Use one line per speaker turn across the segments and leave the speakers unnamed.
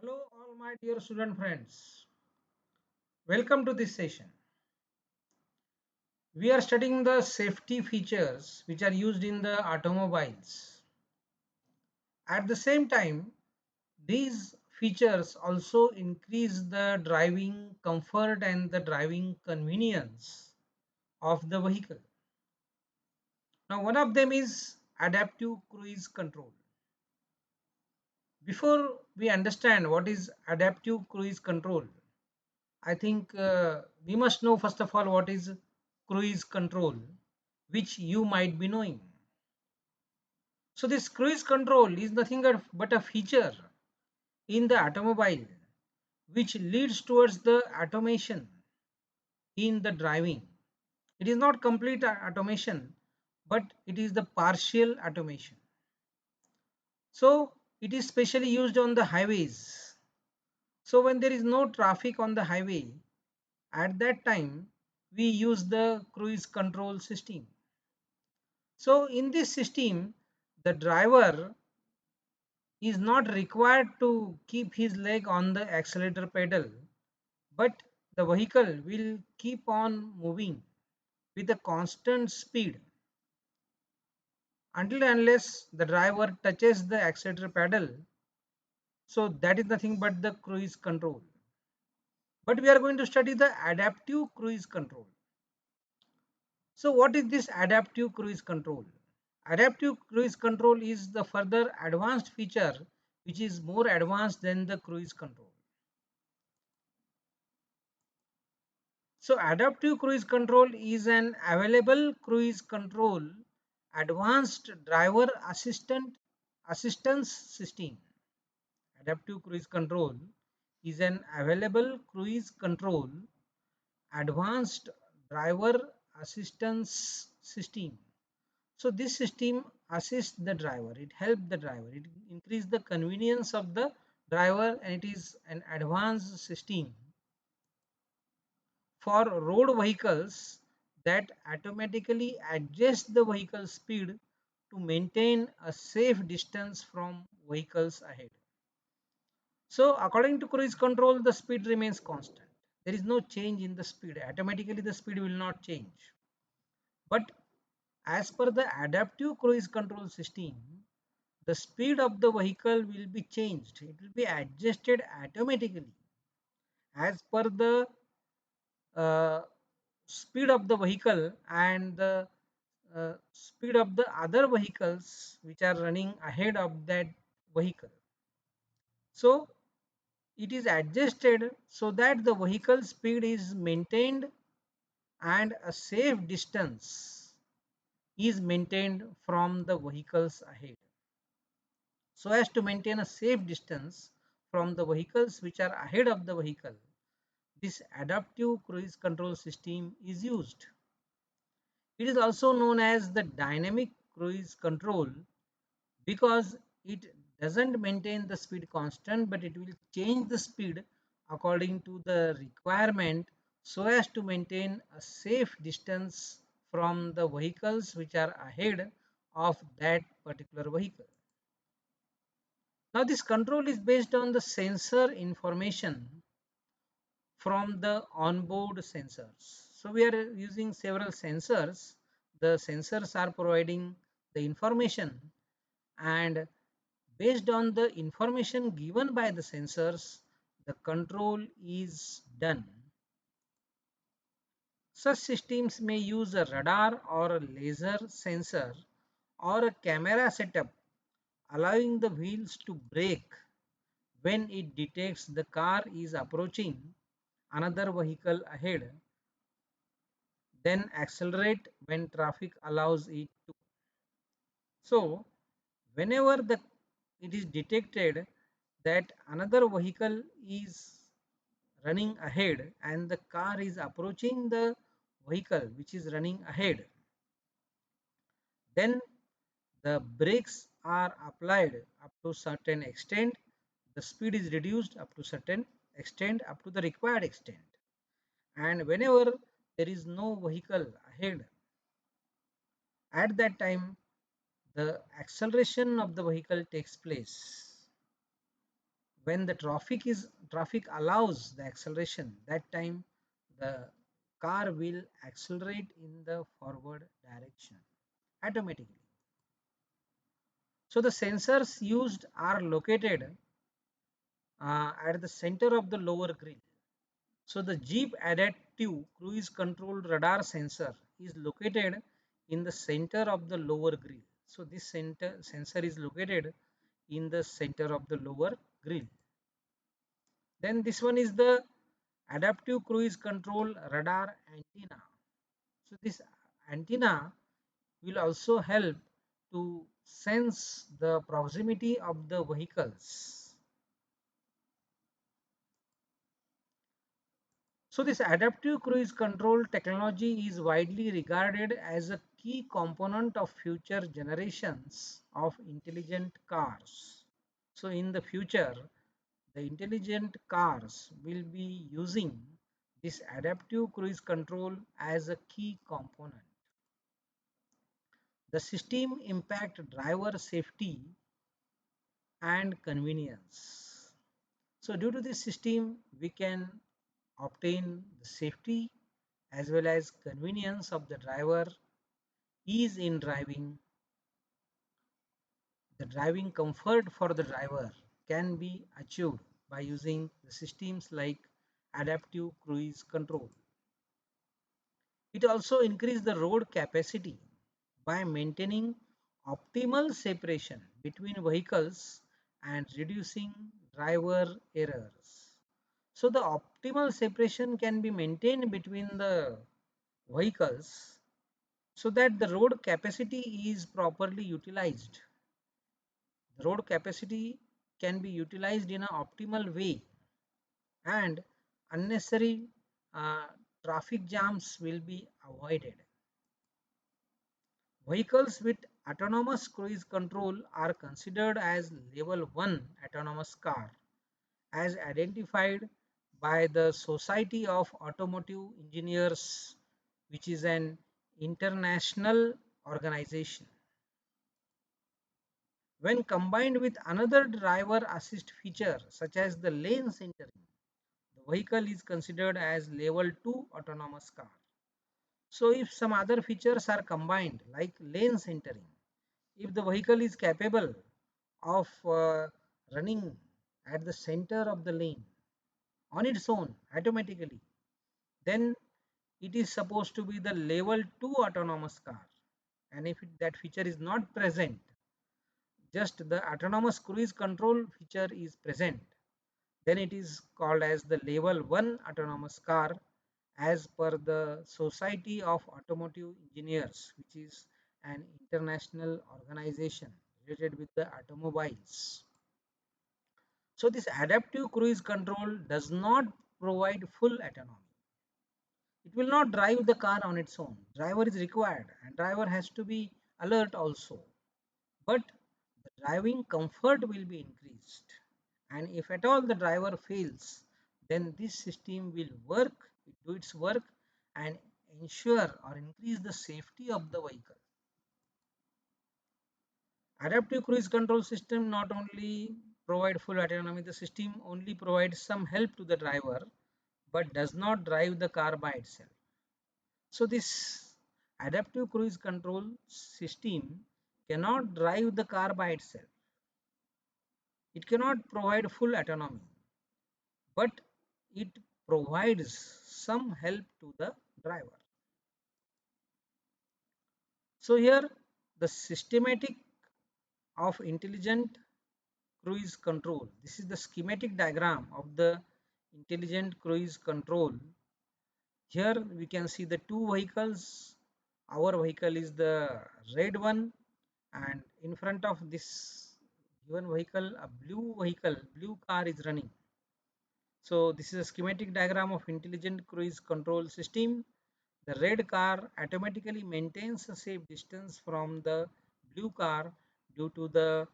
Hello, all my dear student friends. Welcome to this session. We are studying the safety features which are used in the automobiles. At the same time, these features also increase the driving comfort and the driving convenience of the vehicle. Now, one of them is adaptive cruise control. Before we understand what is adaptive cruise control, I think we must know first of all what is cruise control, which you might be knowing. So, this cruise control is nothing but a feature in the automobile which leads towards the automation in the driving. It is not complete automation, but it is the partial automation. So, it is specially used on the highways. So, when there is no traffic on the highway, at that time we use the cruise control system. So in this system, the driver is not required to keep his leg on the accelerator pedal, but the vehicle will keep on moving with a constant speed until and unless the driver touches the accelerator pedal. So that is nothing but the cruise control. But we are going to study the adaptive cruise control. So what is this adaptive cruise control? Adaptive cruise control is the further advanced feature which is more advanced than the cruise control. So adaptive cruise control is an available cruise control advanced driver assistance system. Adaptive cruise control is an available cruise control advanced driver assistance system. So this system assists the driver, it helps the driver, it increases the convenience of the driver, and it is an advanced system for road vehicles that automatically adjust the vehicle speed to maintain a safe distance from vehicles ahead. So according to cruise control, the speed remains constant. There is no change in the speed. Automatically the speed will not change. But as per the adaptive cruise control system, the speed of the vehicle will be changed. It will be adjusted automatically as per the uh, speed of the vehicle and the speed of the other vehicles which are running ahead of that vehicle. So it is adjusted so that the vehicle speed is maintained and a safe distance is maintained from the vehicles ahead, so as to maintain a safe distance from the vehicles which are ahead of the vehicle. This adaptive cruise control system is used. It is also known as the dynamic cruise control because it doesn't maintain the speed constant, but it will change the speed according to the requirement so as to maintain a safe distance from the vehicles which are ahead of that particular vehicle. Now this control is based on the sensor information from the onboard sensors. So we are using several sensors. The sensors are providing the information, and based on the information given by the sensors, the control is done. Such systems may use a radar or a laser sensor or a camera setup, allowing the wheels to brake when it detects the car is approaching another vehicle ahead, then accelerate when traffic allows it to. So whenever it is detected that another vehicle is running ahead and the car is approaching the vehicle which is running ahead, then the brakes are applied up to certain extent, the speed is reduced up to certain extent, up to the required extent, and whenever there is no vehicle ahead, at that time the acceleration of the vehicle takes place. when the traffic allows the acceleration, that time the car will accelerate in the forward direction automatically. So the sensors used are located at the center of the lower grille. So the Jeep adaptive cruise control radar sensor is located in the center of the lower grille. So this sensor is located in the center of the lower grille. Then this one is the adaptive cruise control radar antenna. So this antenna will also help to sense the proximity of the vehicles. So this adaptive cruise control technology is widely regarded as a key component of future generations of intelligent cars. So in the future, the intelligent cars will be using this adaptive cruise control as a key component. The system impact driver safety and convenience. So due to this system, we can obtain the safety as well as convenience of the driver, ease in driving. The driving comfort for the driver can be achieved by using the systems like adaptive cruise control. It also increases the road capacity by maintaining optimal separation between vehicles and reducing driver errors. So the optimal separation can be maintained between the vehicles so that the road capacity is properly utilized. The road capacity can be utilized in an optimal way and unnecessary uh, traffic jams will be avoided. Vehicles with autonomous cruise control are considered as level 1 autonomous car as identified by the Society of Automotive Engineers, which is an international organization. When combined with another driver assist feature such as the lane centering, the vehicle is considered as level 2 autonomous car. So if some other features are combined like lane centering, if the vehicle is capable of running at the center of the lane on its own automatically, then it is supposed to be the level 2 autonomous car. And if that feature is not present, just the autonomous cruise control feature is present, then it is called as the level 1 autonomous car as per the Society of Automotive Engineers, which is an international organization related with the automobiles. So this adaptive cruise control does not provide full autonomy. It will not drive the car on its own. Driver is required and driver has to be alert also. But the driving comfort will be increased. And if at all the driver fails, then this system will work, do its work and ensure or increase the safety of the vehicle. Adaptive cruise control system not only provide full autonomy, the system only provides some help to the driver but does not drive the car by itself. So this adaptive cruise control system cannot drive the car by itself. It cannot provide full autonomy, but it provides some help to the driver. So here the systematic of intelligent cruise control. This is the schematic diagram of the intelligent cruise control. Here we can see the two vehicles. Our vehicle is the red one and in front of this given vehicle a blue car is running. So this is a schematic diagram of intelligent cruise control system. The red car automatically maintains a safe distance from the blue car due to the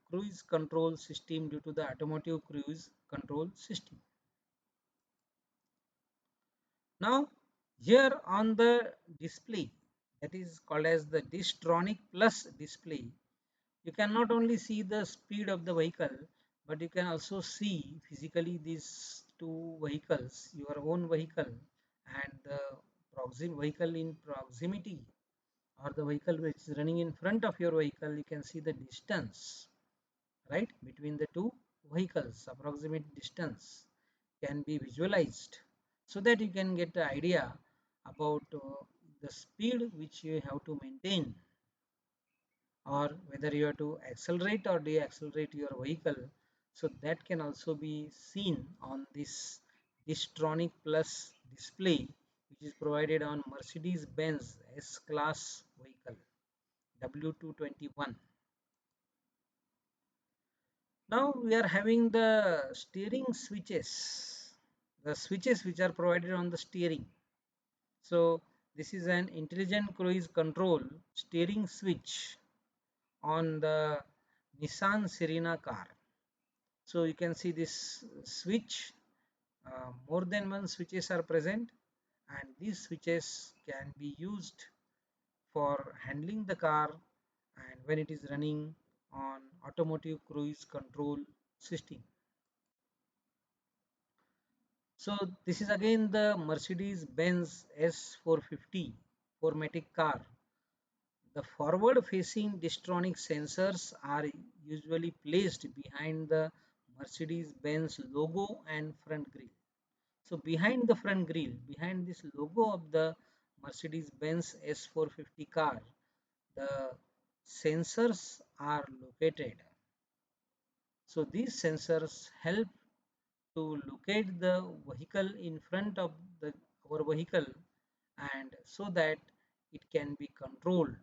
cruise control system, due to the automotive cruise control system. Now here on the display, that is called as the Distronic Plus display, you can not only see the speed of the vehicle but you can also see physically these two vehicles, your own vehicle and the vehicle in proximity, or the vehicle which is running in front of your vehicle. You can see the distance, right, between the two vehicles. Approximate distance can be visualized, so that you can get the idea about the speed which you have to maintain, or whether you have to accelerate or deaccelerate your vehicle. So that can also be seen on this Distronic Plus display, which is provided on Mercedes-Benz S-Class vehicle W221. Now we are having the steering switches, the switches which are provided on the steering. So this is an intelligent cruise control steering switch on the Nissan Serena car. So you can see this switch, more than one switches are present, and these switches can be used for handling the car and when it is running on automotive cruise control system. So this is again the Mercedes-Benz S450 4MATIC car. The forward-facing Distronic sensors are usually placed behind the Mercedes-Benz logo and front grille. So behind the front grille, behind this logo of the Mercedes-Benz S450 car, the sensors are located. So these sensors help to locate the vehicle in front of our vehicle, and so that it can be controlled